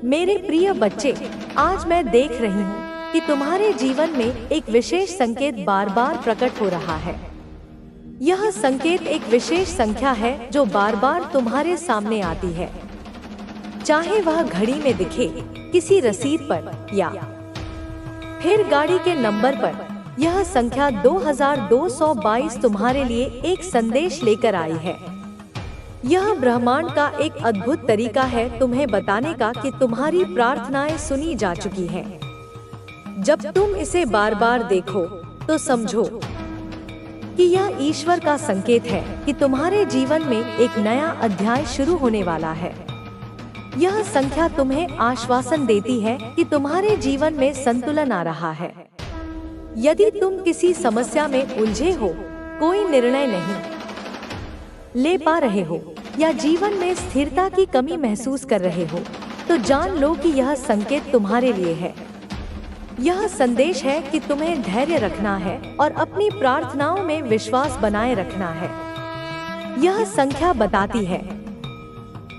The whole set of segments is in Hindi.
मेरे प्रिय बच्चे, आज मैं देख रही हूँ कि तुम्हारे जीवन में एक विशेष संकेत बार बार प्रकट हो रहा है। यह संकेत एक विशेष संख्या है जो बार बार तुम्हारे सामने आती है, चाहे वह घड़ी में दिखे, किसी रसीद पर या फिर गाड़ी के नंबर पर। यह संख्या 2222 तुम्हारे लिए एक संदेश लेकर आई है। यह ब्रह्मांड का एक अद्भुत तरीका है तुम्हें बताने का कि तुम्हारी प्रार्थनाएं सुनी जा चुकी हैं। जब तुम इसे बार बार देखो तो समझो कि यह ईश्वर का संकेत है कि तुम्हारे जीवन में एक नया अध्याय शुरू होने वाला है। यह संख्या तुम्हें आश्वासन देती है कि तुम्हारे जीवन में संतुलन आ रहा है। यदि तुम किसी समस्या में उलझे हो, कोई निर्णय नहीं ले पा रहे हो या जीवन में स्थिरता की कमी महसूस कर रहे हो, तो जान लो कि यह संकेत तुम्हारे लिए है। यह संदेश है कि तुम्हें धैर्य रखना है और अपनी प्रार्थनाओं में विश्वास बनाए रखना है। यह संख्या बताती है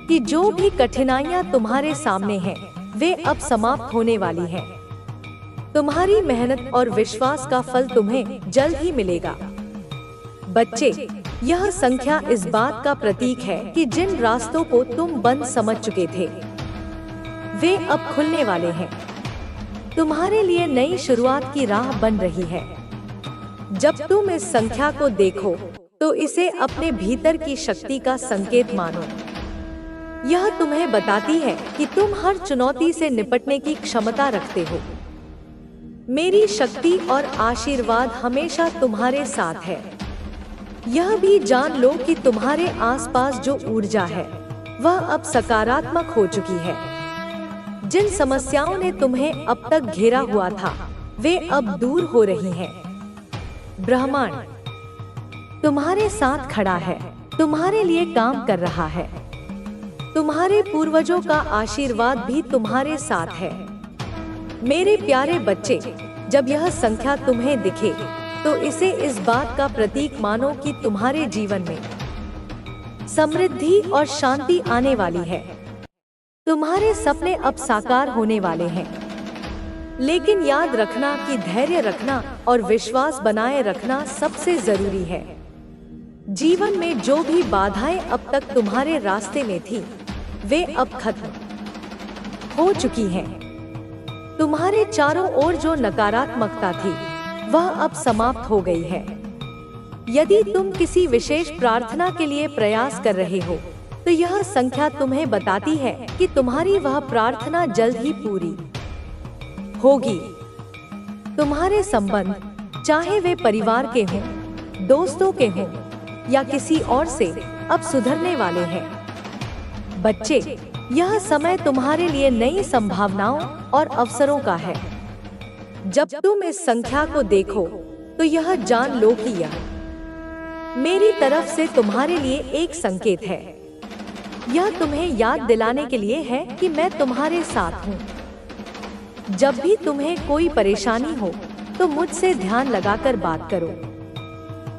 कि जो भी कठिनाइयां तुम्हारे सामने हैं, वे अब समाप्त होने वाली हैं। तुम्हारी मेहनत और विश्वास का फल तुम्हें जल्द ही मिलेगा। बच्चे, यह संख्या इस बात का प्रतीक है कि जिन रास्तों को तुम बंद समझ चुके थे, वे अब खुलने वाले हैं। तुम्हारे लिए नई शुरुआत की राह बन रही है। जब तुम इस संख्या को देखो तो इसे अपने भीतर की शक्ति का संकेत मानो। यह तुम्हें बताती है कि तुम हर चुनौती से निपटने की क्षमता रखते हो। मेरी शक्ति और आशीर्वाद हमेशा तुम्हारे साथ है। यह भी जान लो कि तुम्हारे आसपास जो ऊर्जा है, वह अब सकारात्मक हो चुकी है। जिन समस्याओं ने तुम्हें अब तक घेरा हुआ था, वे अब दूर हो रही हैं। ब्रह्मांड तुम्हारे साथ खड़ा है, तुम्हारे लिए काम कर रहा है। तुम्हारे पूर्वजों का आशीर्वाद भी तुम्हारे साथ है। मेरे प्यारे बच्चे, जब यह संख्या तुम्हें दिखे तो इसे इस बात का प्रतीक मानो कि तुम्हारे जीवन में समृद्धि और शांति आने वाली है। तुम्हारे सपने अब साकार होने वाले हैं। लेकिन याद रखना कि धैर्य रखना और विश्वास बनाए रखना सबसे जरूरी है। जीवन में जो भी बाधाएं अब तक तुम्हारे रास्ते में थी, वे अब खत्म हो चुकी हैं। तुम्हारे चारों ओर जो नकारात्मकता थी, वह अब समाप्त हो गई है। यदि तुम किसी विशेष प्रार्थना के लिए प्रयास कर रहे हो, तो यह संख्या तुम्हें बताती है कि तुम्हारी वह प्रार्थना जल्द ही पूरी होगी। तुम्हारे संबंध, चाहे वे परिवार के हों, दोस्तों के हों या किसी और से, अब सुधरने वाले हैं। बच्चे, यह समय तुम्हारे लिए नई संभावनाओं और अवसरों का है। जब तुम इस संख्या को देखो तो यह जान लो कि यह मेरी तरफ से तुम्हारे लिए एक संकेत है। यह तुम्हें याद दिलाने के लिए है कि मैं तुम्हारे साथ हूँ। जब भी तुम्हें कोई परेशानी हो तो मुझसे ध्यान लगाकर बात करो।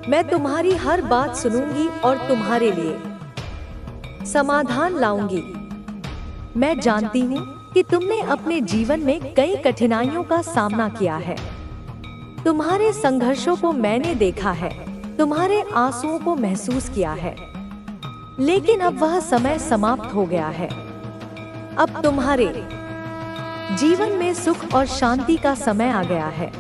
मैं तुम्हारी हर बात सुनूंगी और तुम्हारे लिए समाधान लाऊंगी। मैं जानती हूँ कि तुमने अपने जीवन में कई कठिनाइयों का सामना किया है। तुम्हारे संघर्षों को मैंने देखा है, तुम्हारे आंसुओं को महसूस किया है। लेकिन अब वह समय समाप्त हो गया है। अब तुम्हारे जीवन में सुख और शांति का समय आ गया है।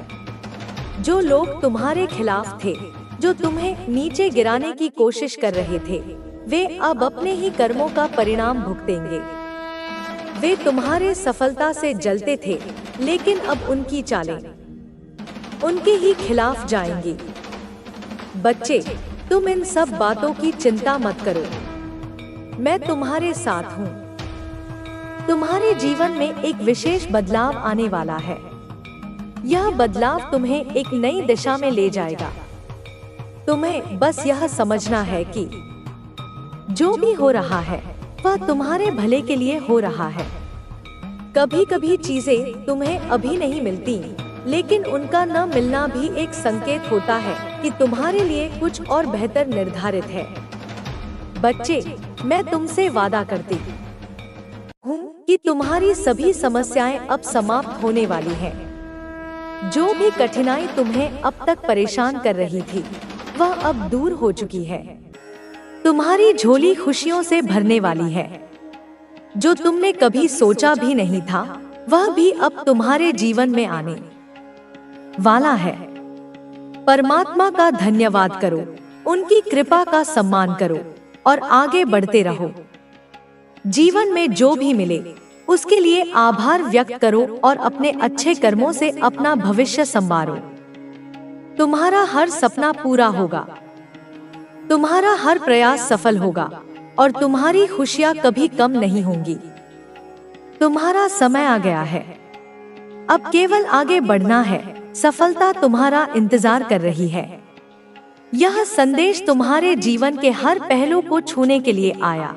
जो लोग तुम्हारे खिलाफ थे, जो तुम्हें नीचे गिराने की कोशिश कर रहे थे, वे अब अपने ही कर्मों का परिणाम भुगतेंगे। वे तुम्हारे सफलता से जलते थे, लेकिन अब उनकी चालें उनके ही खिलाफ जाएंगी। बच्चे, तुम इन सब बातों की चिंता मत करो। मैं तुम्हारे साथ हूँ। तुम्हारे जीवन में एक विशेष बदलाव आने वाला है। यह बदलाव तुम्हें एक नई दिशा में ले जाएगा। तुम्हें बस यह समझना है कि जो भी हो रहा है, वह तुम्हारे भले के लिए हो रहा है। कभी कभी चीजें तुम्हें अभी नहीं मिलती, लेकिन उनका न मिलना भी एक संकेत होता है कि तुम्हारे लिए कुछ और बेहतर निर्धारित है। बच्चे, मैं तुमसे वादा करती हूँ कि तुम्हारी सभी समस्याएं अब समाप्त होने वाली हैं। जो भी कठिनाई तुम्हें अब तक परेशान कर रही थी, वह अब दूर हो चुकी है। तुम्हारी झोली खुशियों से भरने वाली है। जो तुमने कभी सोचा भी नहीं था, वह भी अब तुम्हारे जीवन में आने वाला है। परमात्मा का धन्यवाद करो, उनकी कृपा का सम्मान करो और आगे बढ़ते रहो। जीवन में जो भी मिले उसके लिए आभार व्यक्त करो और अपने अच्छे कर्मों से अपना भविष्य संवारो। तुम्हारा हर सपना पूरा होगा, तुम्हारा हर प्रयास सफल होगा और तुम्हारी खुशियां कभी कम नहीं होंगी। तुम्हारा समय आ गया है, अब केवल आगे बढ़ना है। सफलता तुम्हारा इंतजार कर रही है। यह संदेश तुम्हारे जीवन के हर पहलू को छूने के लिए आया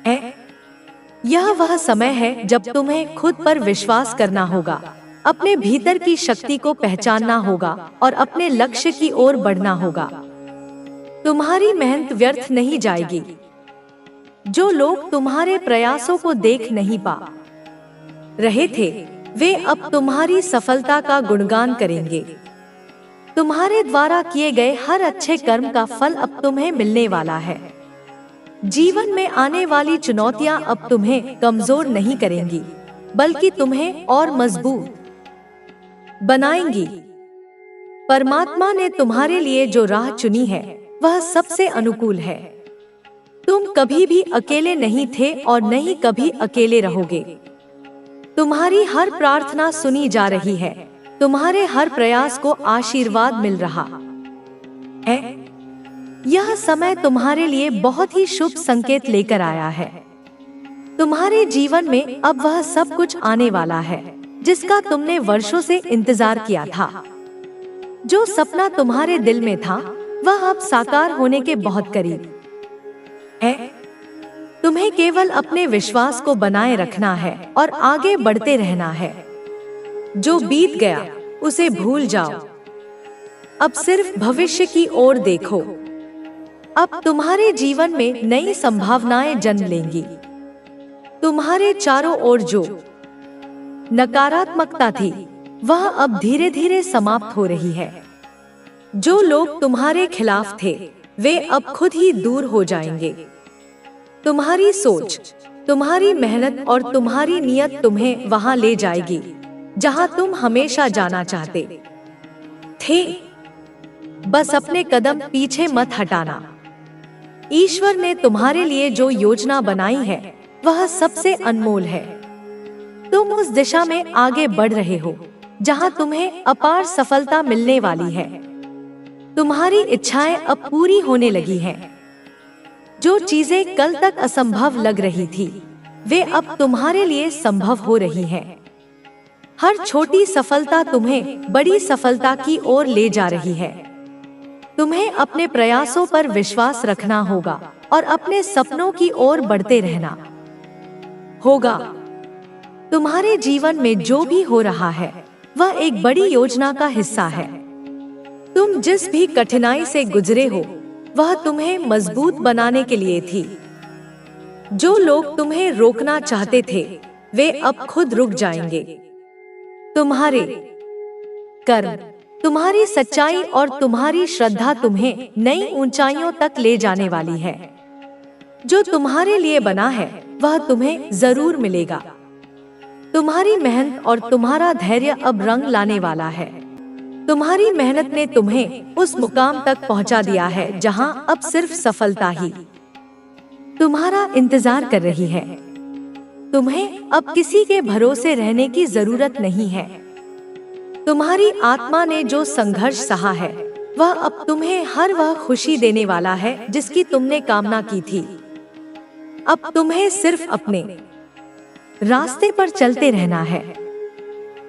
है। यह वह समय है जब तुम्हें खुद पर विश्वास करना होगा, अपने भीतर की शक्ति को पहचानना होगा और अपने लक्ष्य की ओर बढ़ना होगा। तुम्हारी मेहनत व्यर्थ नहीं जाएगी। जो लोग तुम्हारे प्रयासों को देख नहीं पा रहे थे, वे अब तुम्हारी सफलता का गुणगान करेंगे। तुम्हारे द्वारा किए गए हर अच्छे कर्म का फल अब तुम्हें मिलने वाला है। जीवन में आने वाली चुनौतियां अब तुम्हें कमजोर नहीं करेंगी, बल्कि तुम्हें और मजबूत बनाएंगी। परमात्मा ने तुम्हारे लिए जो राह चुनी है, वह सबसे अनुकूल है। तुम कभी भी अकेले नहीं थे और न ही कभी अकेले रहोगे। तुम्हारी हर प्रार्थना सुनी जा रही है, तुम्हारे हर प्रयास को आशीर्वाद मिल रहा है। यह समय तुम्हारे लिए बहुत ही शुभ संकेत लेकर आया है। तुम्हारे जीवन में अब वह सब कुछ आने वाला है जिसका तुमने वर्षों से इंतजार किया था। जो सपना तुम्हारे दिल में था, वह अब साकार होने के बहुत करीब है। तुम्हें केवल अपने विश्वास को बनाए रखना है और आगे बढ़ते रहना है। जो बीत गया उसे भूल जाओ, अब सिर्फ भविष्य की ओर देखो। अब तुम्हारे जीवन में नई संभावनाएं जन्म लेंगी। तुम्हारे चारों ओर जो नकारात्मकता थी, वह अब धीरे धीरे समाप्त हो रही है। जो लोग तुम्हारे खिलाफ थे, वे अब खुद ही दूर हो जाएंगे। तुम्हारी सोच, तुम्हारी मेहनत और तुम्हारी नियत तुम्हें वहां ले जाएगी जहां तुम हमेशा जाना चाहते थे। बस अपने कदम पीछे मत हटाना। ईश्वर ने तुम्हारे लिए जो योजना बनाई है, वह सबसे अनमोल है। तुम उस दिशा में आगे बढ़ रहे हो जहां तुम्हें अपार सफलता मिलने वाली है। तुम्हारी इच्छाएं अब पूरी होने लगी हैं। जो चीजें कल तक असंभव लग रही थी, वे अब तुम्हारे लिए संभव हो रही हैं। हर छोटी सफलता तुम्हें बड़ी सफलता की ओर ले जा रही है। तुम्हें अपने प्रयासों पर विश्वास रखना होगा और अपने सपनों की ओर बढ़ते रहना होगा। तुम्हारे जीवन में जो भी हो रहा है, वह एक बड़ी योजना का हिस्सा है। तुम जिस भी कठिनाई से गुजरे हो, वह तुम्हें मजबूत बनाने के लिए थी। जो लोग तुम्हें रोकना चाहते थे, वे अब खुद रुक जाएंगे। तुम्हारे कर्म, तुम्हारी सच्चाई और तुम्हारी श्रद्धा तुम्हें नई ऊंचाइयों तक ले जाने वाली है। जो तुम्हारे लिए बना है, वह तुम्हें जरूर मिलेगा। तुम्हारी मेहनत और तुम्हारा धैर्य अब रंग लाने वाला है। तुम्हारी मेहनत ने तुम्हें उस मुकाम तक पहुंचा दिया है जहां अब सिर्फ सफलता ही तुम्हारा इंतजार कर रही है। तुम्हें अब किसी के भरोसे रहने की जरूरत नहीं है। तुम्हारी आत्मा ने जो संघर्ष सहा है, वह अब तुम्हें हर वह खुशी देने वाला है जिसकी तुमने कामना की थी। अब तुम्हें सिर्फ अपने रास्ते पर चलते रहना है।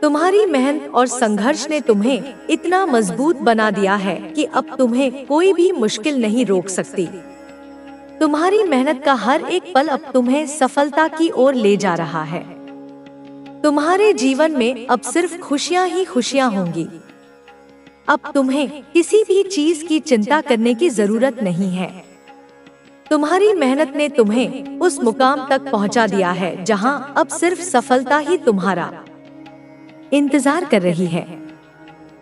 तुम्हारी मेहनत और संघर्ष ने तुम्हें इतना मजबूत बना दिया है कि अब तुम्हें कोई भी मुश्किल नहीं रोक सकती। तुम्हारी मेहनत का हर एक पल अब तुम्हें सफलता की ओर ले जा रहा है। तुम्हारे जीवन में अब सिर्फ खुशियां ही खुशियां होंगी। अब तुम्हें किसी भी चीज की चिंता करने की जरूरत नहीं है। तुम्हारी मेहनत ने तुम्हें उस मुकाम तक पहुंचा दिया है जहां अब सिर्फ सफलता ही तुम्हारा इंतजार कर रही है।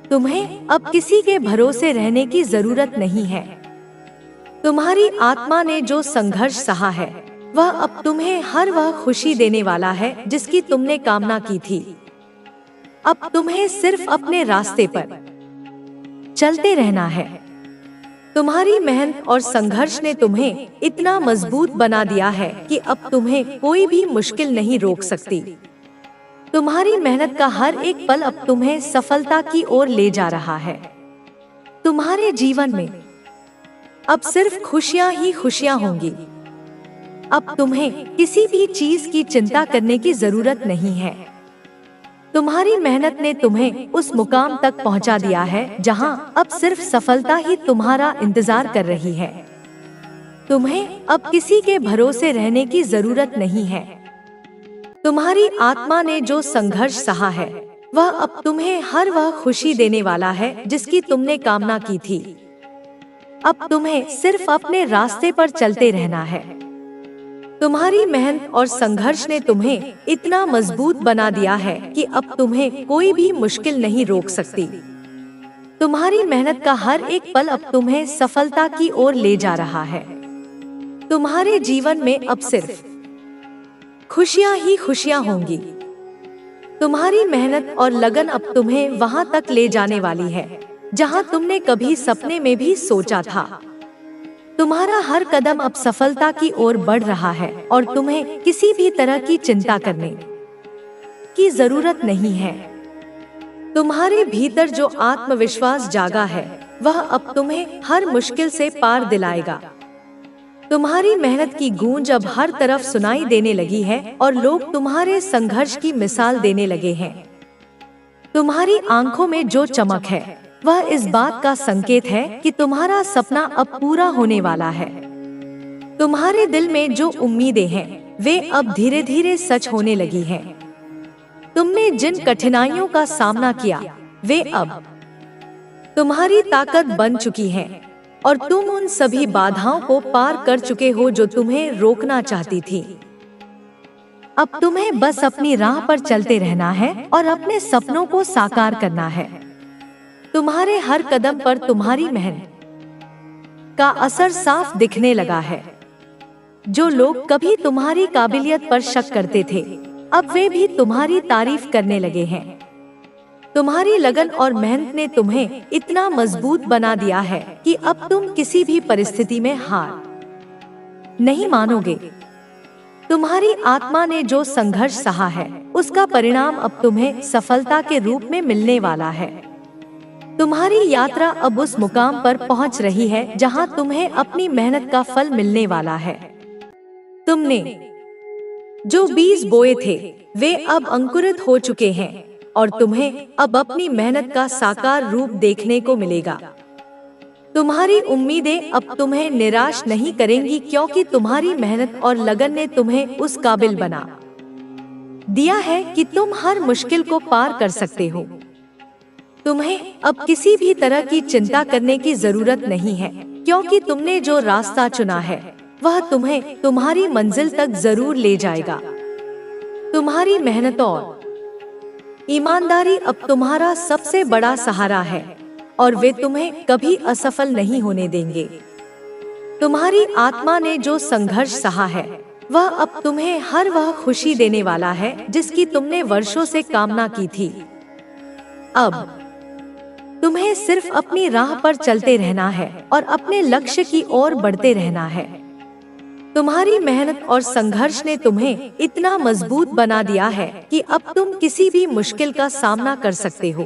तुम्हें अब किसी के भरोसे रहने की जरूरत नहीं है। तुम्हारी आत्मा ने जो संघर्ष सहा है वह अब तुम्हें हर वह खुशी देने वाला है जिसकी तुमने कामना की थी। अब तुम्हें सिर्फ अपने रास्ते पर चलते रहना है। तुम्हारी मेहनत और संघर्ष ने तुम्हें इतना मजबूत बना दिया है कि अब तुम्हें कोई भी मुश्किल नहीं रोक सकती। तुम्हारी मेहनत का हर एक पल अब तुम्हें सफलता की ओर ले जा रहा है। तुम्हारे जीवन में अब सिर्फ खुशियां ही खुशियां होंगी। अब तुम्हें किसी भी चीज की चिंता करने की जरूरत नहीं है। तुम्हारी मेहनत ने तुम्हें उस मुकाम तक पहुंचा दिया है जहां अब सिर्फ सफलता ही तुम्हारा इंतजार कर रही है। तुम्हें अब किसी के भरोसे रहने की जरूरत नहीं है। तुम्हारी आत्मा ने जो संघर्ष सहा है वह अब तुम्हें हर वह खुशी देने वाला है जिसकी तुमने कामना की थी। अब तुम्हें सिर्फ अपने रास्ते पर चलते रहना है। तुम्हारी मेहनत और संघर्ष ने तुम्हें इतना मजबूत बना दिया है कि अब तुम्हें कोई भी मुश्किल नहीं रोक सकती। तुम्हारी मेहनत का हर एक पल अब तुम्हें सफलता की ओर ले जा रहा है। तुम्हारे जीवन में अब सिर्फ खुशियां ही खुशियां होंगी। तुम्हारी मेहनत और लगन अब तुम्हें वहां तक ले जाने वाली है जहां तुमने कभी सपने में भी सोचा था। तुम्हारा हर कदम अब सफलता की ओर बढ़ रहा है और तुम्हें किसी भी तरह की चिंता करने की जरूरत नहीं है। तुम्हारे भीतर जो आत्मविश्वास जागा है वह अब तुम्हें हर मुश्किल से पार दिलाएगा। तुम्हारी मेहनत की गूंज अब हर तरफ सुनाई देने लगी है और लोग तुम्हारे संघर्ष की मिसाल देने लगे हैं। तुम्हारी आंखों में जो चमक है वह इस बात का संकेत है कि तुम्हारा सपना अब पूरा होने वाला है। तुम्हारे दिल में जो उम्मीदें हैं वे अब धीरे धीरे सच होने लगी हैं। तुमने जिन कठिनाइयों का सामना किया वे अब तुम्हारी ताकत बन चुकी हैं और तुम उन सभी बाधाओं को पार कर चुके हो जो तुम्हें रोकना चाहती थी। अब तुम्हें बस अपनी राह पर चलते रहना है और अपने सपनों को साकार करना है। तुम्हारे हर कदम पर तुम्हारी मेहनत का असर साफ दिखने लगा है। जो लोग कभी तुम्हारी काबिलियत पर शक करते थे अब वे भी तुम्हारी तारीफ करने लगे हैं। तुम्हारी लगन और मेहनत ने तुम्हें इतना मजबूत बना दिया है कि अब तुम किसी भी परिस्थिति में हार नहीं मानोगे। तुम्हारी आत्मा ने जो संघर्ष सहा है उसका परिणाम अब तुम्हें सफलता के रूप में मिलने वाला है। तुम्हारी यात्रा अब उस मुकाम पर पहुंच रही है जहां तुम्हें अपनी मेहनत का फल मिलने वाला है। तुमने जो बीज बोए थे वे अब अंकुरित हो चुके हैं और तुम्हें अब अपनी मेहनत का साकार रूप देखने को मिलेगा। तुम्हारी उम्मीदें अब तुम्हें निराश नहीं करेंगी क्योंकि तुम्हारी मेहनत और लगन ने तुम्हें उस काबिल बना दिया है कि तुम हर मुश्किल को पार कर सकते हो। तुम्हें अब किसी भी तरह की चिंता करने की जरूरत नहीं है क्योंकि तुमने जो रास्ता चुना है वह तुम्हें तुम्हारी मंजिल तक जरूर ले जाएगा। तुम्हारी मेहनत और ईमानदारी अब तुम्हारा सबसे बड़ा सहारा है और वे तुम्हें कभी असफल नहीं होने देंगे। तुम्हारी आत्मा ने जो संघर्ष सहा है वह अब तुम्हें हर वह खुशी देने वाला है जिसकी तुमने वर्षों से कामना की थी। अब तुम्हें सिर्फ अपनी राह पर चलते रहना है और अपने लक्ष्य की ओर बढ़ते रहना है। तुम्हारी मेहनत और संघर्ष ने तुम्हें इतना मजबूत बना दिया है कि अब तुम किसी भी मुश्किल का सामना कर सकते हो।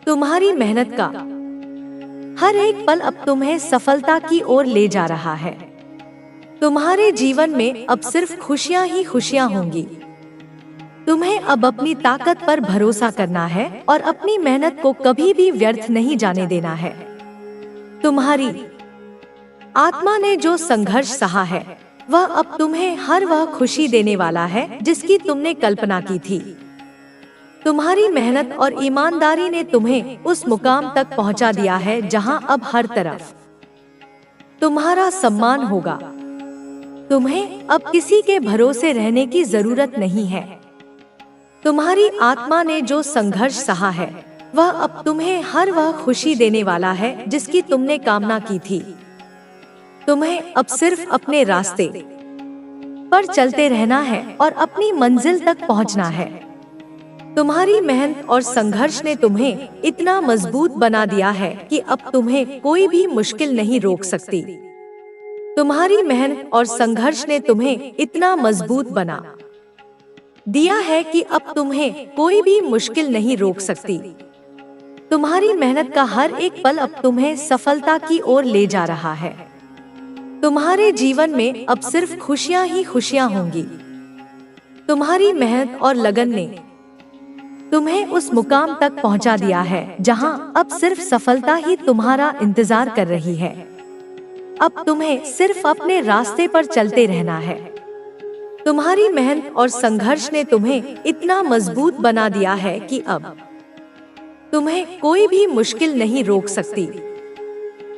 तुम्हारी मेहनत का हर एक पल अब तुम्हें सफलता की ओर ले जा रहा है। तुम्हारे जीवन में अब सिर्फ खुशियां ही खुशियां होंगी। तुम्हें अब अपनी ताकत पर भरोसा करना है और अपनी मेहनत को कभी भी व्यर्थ नहीं जाने देना है। तुम्हारी आत्मा ने जो संघर्ष सहा है वह अब तुम्हें हर वह खुशी देने वाला है जिसकी तुमने कल्पना की थी। तुम्हारी मेहनत और ईमानदारी ने तुम्हें उस मुकाम तक पहुंचा दिया है जहां अब हर तरफ तुम्हारा सम्मान होगा। तुम्हें अब किसी के भरोसे रहने की जरूरत नहीं है। तुम्हारी आत्मा ने जो संघर्ष सहा है वह अब तुम्हें हर वह खुशी देने वाला है जिसकी तुमने कामना की थी। तुम्हें अब सिर्फ अपने रास्ते पर चलते रहना है और अपनी मंजिल तक पहुंचना है। तुम्हारी मेहनत और संघर्ष ने तुम्हें इतना मजबूत बना दिया है कि अब तुम्हें कोई भी मुश्किल नहीं रोक सकती। तुम्हारी मेहनत और संघर्ष ने तुम्हें इतना मजबूत बना दिया है कि अब तुम्हें कोई भी मुश्किल नहीं रोक सकती। तुम्हारी मेहनत का हर एक पल अब तुम्हें सफलता की ओर ले जा रहा है। तुम्हारे जीवन में अब सिर्फ खुशियां ही खुशियां होंगी। तुम्हारी मेहनत और लगन ने तुम्हें उस मुकाम तक पहुंचा दिया है जहां अब सिर्फ सफलता ही तुम्हारा इंतजार कर रही है। अब तुम्हें सिर्फ अपने रास्ते पर चलते रहना है। तुम्हारी मेहनत और संघर्ष ने तुम्हें इतना मजबूत बना दिया है कि अब तुम्हें कोई भी मुश्किल नहीं रोक सकती।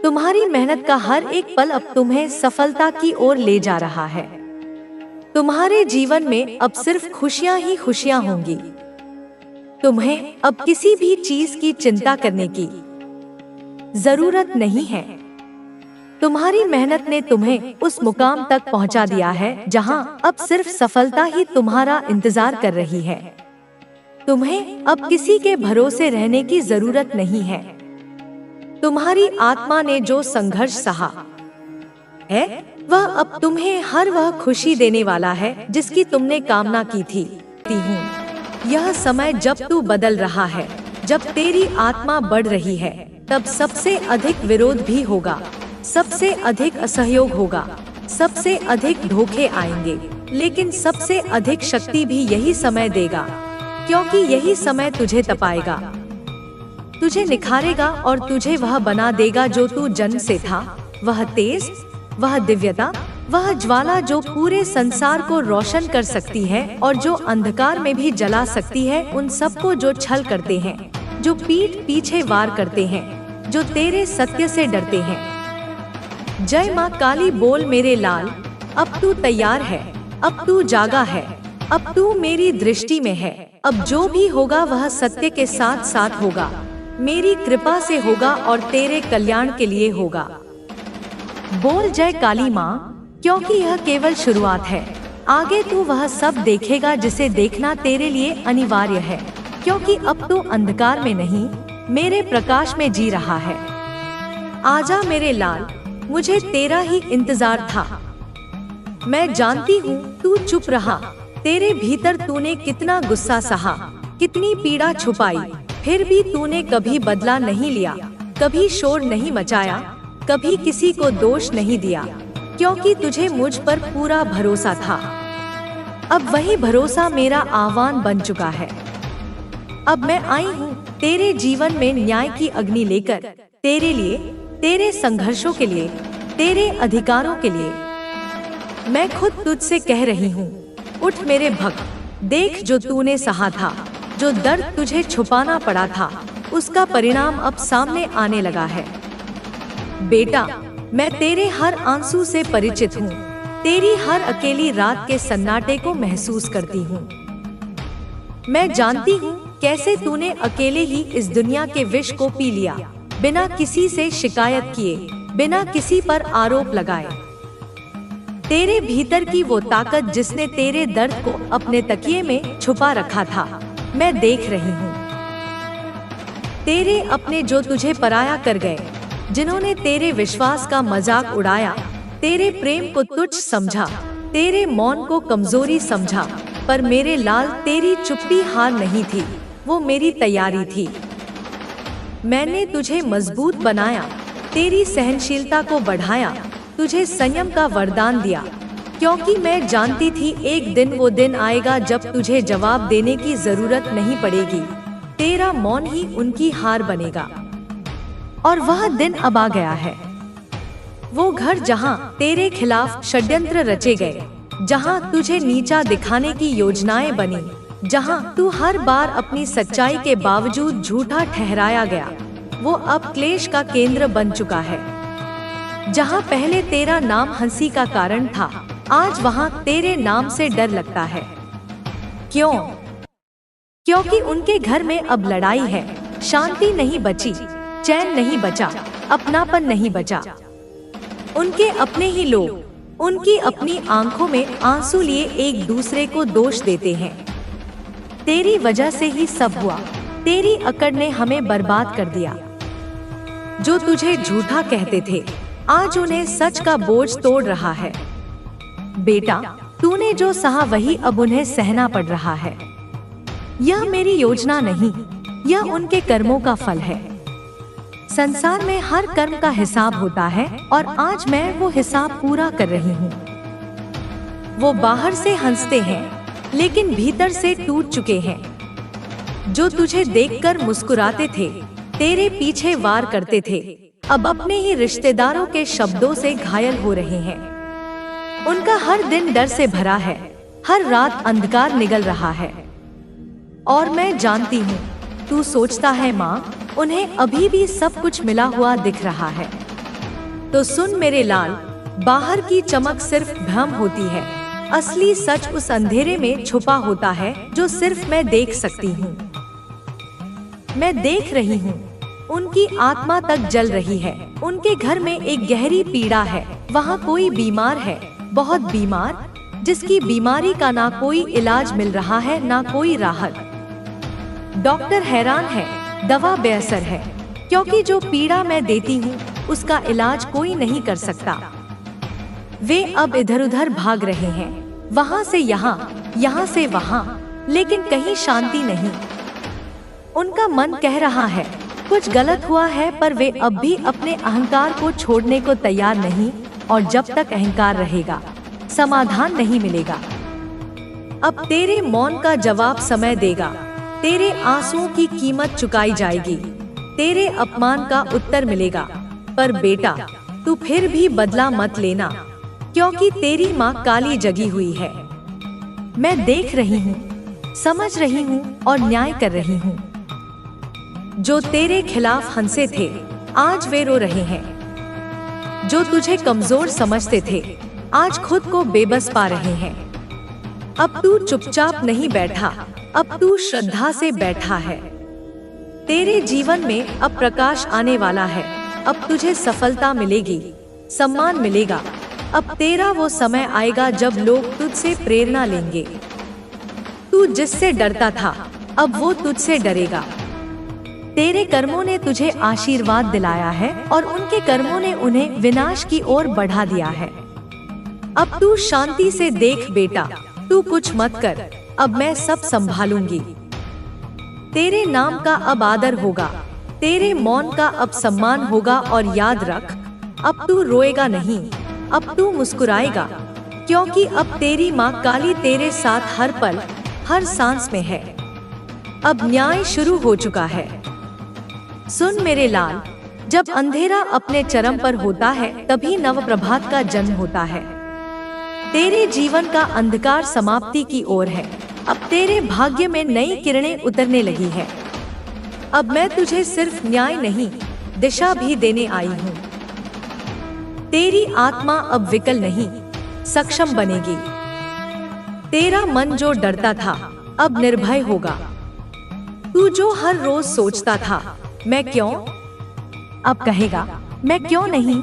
तुम्हारी मेहनत का हर एक पल अब तुम्हें सफलता की ओर ले जा रहा है। तुम्हारे जीवन में अब सिर्फ खुशियां ही खुशियां होंगी। तुम्हें अब किसी भी चीज की चिंता करने की जरूरत नहीं है। तुम्हारी मेहनत ने तुम्हें उस मुकाम तक पहुंचा दिया है जहां अब सिर्फ सफलता ही तुम्हारा इंतजार कर रही है। तुम्हें अब किसी के भरोसे रहने की जरूरत नहीं है। तुम्हारी आत्मा ने जो संघर्ष सहा है वह अब तुम्हें हर वह खुशी देने वाला है जिसकी तुमने कामना की थी। यह समय जब तू बदल रहा है, जब तेरी आत्मा बढ़ रही है, तब सबसे अधिक विरोध भी होगा, सबसे अधिक असहयोग होगा, सबसे अधिक धोखे आएंगे, लेकिन सबसे अधिक शक्ति भी यही समय देगा, क्योंकि यही समय तुझे तपाएगा, तुझे निखारेगा और तुझे वह बना देगा जो तू जन्म से था। वह तेज, वह दिव्यता, वह ज्वाला जो पूरे संसार को रोशन कर सकती है और जो अंधकार में भी जला सकती है उन सबको जो छल करते हैं, जो पीठ पीछे वार करते हैं, जो तेरे सत्य से डरते हैं। जय माँ काली बोल मेरे लाल, अब तू तैयार है, अब तू जागा है, अब तू मेरी दृष्टि में है। अब जो भी होगा वह सत्य के साथ साथ होगा, मेरी कृपा से होगा और तेरे कल्याण के लिए होगा। बोल जय काली माँ, क्योंकि यह केवल शुरुआत है। आगे तू वह सब देखेगा जिसे देखना तेरे लिए अनिवार्य है, क्योंकि अब तू अंधकार में नहीं, मेरे प्रकाश में जी रहा है। आजा मेरे लाल, मुझे तेरा ही इंतजार था। मैं जानती हूँ तू चुप रहा, तेरे भीतर तूने कितना गुस्सा सहा, कितनी पीड़ा छुपाई, फिर भी तूने कभी बदला नहीं लिया, कभी शोर नहीं मचाया, कभी किसी को दोष नहीं दिया, क्योंकि तुझे मुझ पर पूरा भरोसा था। अब वही भरोसा मेरा आह्वान बन चुका है। अब मैं आई हूँ तेरे जीवन में न्याय की अग्नि लेकर, तेरे लिए, तेरे संघर्षों के लिए, तेरे अधिकारों के लिए। मैं खुद तुझसे कह रही हूँ, उठ मेरे भक्त, देख जो तूने सहा था, जो दर्द तुझे छुपाना पड़ा था, उसका परिणाम अब सामने आने लगा है। बेटा, मैं तेरे हर आंसू से परिचित हूँ, तेरी हर अकेली रात के सन्नाटे को महसूस करती हूँ। मैं जानती हूँ कैसे तूने अकेले ही इस दुनिया के विष को पी लिया, बिना किसी से शिकायत किए, बिना किसी पर आरोप लगाए। तेरे भीतर की वो ताकत जिसने तेरे दर्द को अपने तकिए में छुपा रखा था, मैं देख रही हूँ। तेरे अपने जो तुझे पराया कर गए, जिन्होंने तेरे विश्वास का मजाक उड़ाया, तेरे प्रेम को तुच्छ समझा, तेरे मौन को कमजोरी समझा, पर मेरे लाल तेरी चुप्पी हार नहीं थी, वो मेरी तैयारी थी। मैंने तुझे मजबूत बनाया, तेरी सहनशीलता को बढ़ाया, तुझे संयम का वरदान दिया, क्योंकि मैं जानती थी एक दिन वो दिन आएगा जब तुझे जवाब देने की जरूरत नहीं पड़ेगी, तेरा मौन ही उनकी हार बनेगा। और वह दिन अब आ गया है। वो घर जहां तेरे खिलाफ षड्यंत्र रचे गए, जहां तुझे नीचा दिखाने की योजनाएं बनी, जहां तू हर बार अपनी सच्चाई के बावजूद झूठा ठहराया गया, वो अब क्लेश का केंद्र बन चुका है। जहाँ पहले तेरा नाम हंसी का कारण था, आज वहाँ तेरे नाम से डर लगता है। क्यों? क्योंकि उनके घर में अब लड़ाई है, शांति नहीं बची, चैन नहीं बचा, अपनापन नहीं बचा। उनके अपने ही लोग उनकी अपनी आंखों में आंसू लिए एक दूसरे को दोष देते हैं। तेरी वजह से ही सब हुआ, तेरी अकड़ ने हमें बर्बाद कर दिया। जो तुझे झूठा कहते थे, आज उन्हें सच का बोझ तोड़ रहा है। बेटा, तूने जो सहा वही अब उन्हें सहना पड़ रहा है। यह मेरी योजना नहीं, यह उनके कर्मों का फल है। संसार में हर कर्म का हिसाब होता है और आज मैं वो हिसाब पूरा कर रही हूँ। वो बाहर से हंसते हैं, लेकिन भीतर से टूट चुके हैं। जो तुझे देखकर मुस्कुराते थे, तेरे पीछे वार करते थे, अब अपने ही रिश्तेदारों के शब्दों से घायल हो रहे हैं। उनका हर दिन डर से भरा है, हर रात अंधकार निगल रहा है। और मैं जानती हूँ, तू सोचता है माँ, उन्हें अभी भी सब कुछ मिला हुआ दिख रहा है। तो सुन मेरे लाल, बाहर की चमक सिर्फ भ्रम होती है, असली सच उस अंधेरे में छुपा होता है जो सिर्फ मैं देख सकती हूँ। मैं देख रही हूँ, उनकी आत्मा तक जल रही है। उनके घर में एक गहरी पीड़ा है। वहाँ कोई बीमार है, बहुत बीमार, जिसकी बीमारी का ना कोई इलाज मिल रहा है, ना कोई राहत। डॉक्टर हैरान है, दवा बेअसर है, क्योंकि जो पीड़ा मैं देती हूँ उसका इलाज कोई नहीं कर सकता। वे अब इधर उधर भाग रहे हैं, वहाँ से यहाँ, यहाँ से वहाँ, लेकिन कहीं शांति नहीं। उनका मन कह रहा है कुछ गलत हुआ है, पर वे अब भी अपने अहंकार को छोड़ने को तैयार नहीं, और जब तक अहंकार रहेगा समाधान नहीं मिलेगा। अब तेरे मौन का जवाब समय देगा, तेरे आंसुओं की कीमत चुकाई जाएगी, तेरे अपमान का उत्तर मिलेगा। पर बेटा, तू फिर भी बदला मत लेना, क्योंकि तेरी माँ काली जगी हुई है। मैं देख रही हूँ, समझ रही हूँ और न्याय कर रही हूँ। जो तेरे खिलाफ हंसे थे, आज वे रो रहे हैं। जो तुझे कमजोर समझते थे, आज खुद को बेबस पा रहे हैं। अब तू चुपचाप नहीं बैठा, अब तू श्रद्धा से बैठा है। तेरे जीवन में अब प्रकाश आने वाला है। अब तुझे सफलता मिलेगी, सम्मान मिलेगा। अब तेरा वो समय आएगा जब लोग तुझसे प्रेरणा लेंगे। तू जिससे डरता था, अब वो तुझसे डरेगा। तेरे कर्मों ने तुझे आशीर्वाद दिलाया है और उनके कर्मों ने उन्हें विनाश की ओर बढ़ा दिया है। अब तू शांति से देख बेटा, तू कुछ मत कर, अब मैं सब संभालूंगी। तेरे नाम का अब आदर होगा, तेरे मौन का अब सम्मान होगा। और याद रख, अब तू रोएगा नहीं, अब तू मुस्कुराएगा, क्योंकि अब तेरी माँ काली तेरे साथ हर पल, हर सांस में है। अब न्याय शुरू हो चुका है। सुन मेरे लाल, जब अंधेरा अपने चरम पर होता है, तभी नवप्रभात का जन्म होता है। तेरे जीवन का अंधकार समाप्ति की ओर है। अब तेरे भाग्य में नई किरणें उतरने लगी है। अब मैं तुझे सिर्फ न्याय नहीं, दिशा भी देने आई हूँ। तेरी आत्मा अब विकल नहीं, सक्षम बनेगी। तेरा मन जो डरता था, अब निर्भय होगा। तू जो हर रोज सोचता था, मैं क्यों, अब कहेगा मैं क्यों नहीं।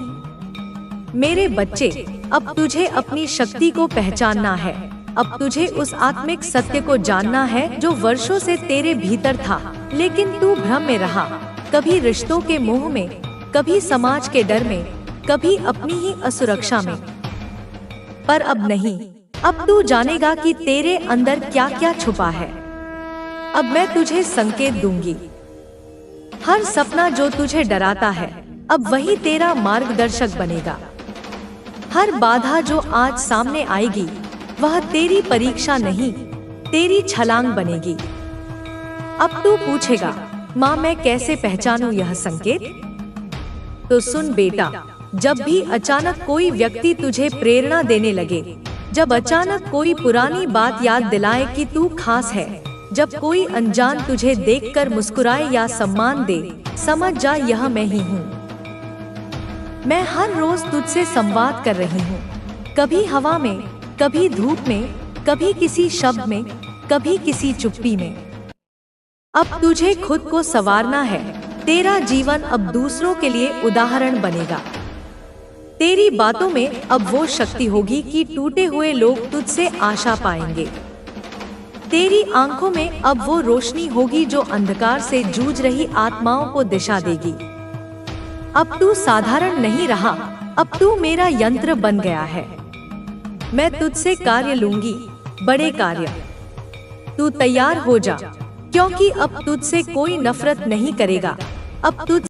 मेरे बच्चे, अब तुझे अपनी शक्ति को पहचानना है। अब तुझे उस आत्मिक सत्य को जानना है जो वर्षों से तेरे भीतर था, लेकिन तू भ्रम में रहा। कभी रिश्तों के मोह में, कभी समाज के डर में, कभी अपनी ही असुरक्षा में। पर अब नहीं, अब तू जानेगा कि तेरे अंदर क्या क्या छुपा है। अब मैं तुझे संकेत दूंगी। हर सपना जो तुझे डराता है, अब वही तेरा मार्गदर्शक बनेगा। हर बाधा जो आज सामने आएगी, वह तेरी परीक्षा नहीं, तेरी छलांग बनेगी। अब तू पूछेगा, माँ मैं कैसे पहचानूं यह संकेत? तो सुन बेटा, जब भी अचानक कोई व्यक्ति तुझे प्रेरणा देने लगे, जब अचानक कोई पुरानी बात याद दिलाए कि तू खास है, जब कोई अनजान तुझे देखकर मुस्कुराए या सम्मान दे, समझ जा यह मैं ही हूँ। मैं हर रोज तुझसे संवाद कर रही हूँ, कभी हवा में, कभी धूप में, कभी किसी शब्द में, कभी किसी चुप्पी में। अब तुझे खुद को संवारना है। तेरा जीवन अब दूसरों के लिए उदाहरण बनेगा। तेरी बातों में अब वो शक्ति होगी कि टूटे हुए लोग तुझसे आशा पाएंगे। तेरी आंखों में अब वो रोशनी होगी जो अंधकार से जूझ रही आत्माओं को दिशा देगी। अब तू साधारण नहीं रहा, अब तू मेरा यंत्र बन गया है। मैं तुझसे कार्य लूंगी, बड़े कार्य। तू तैयार हो जा, क्योंकि अब तुझसे कोई नफरत नहीं करेगा। अब तुझ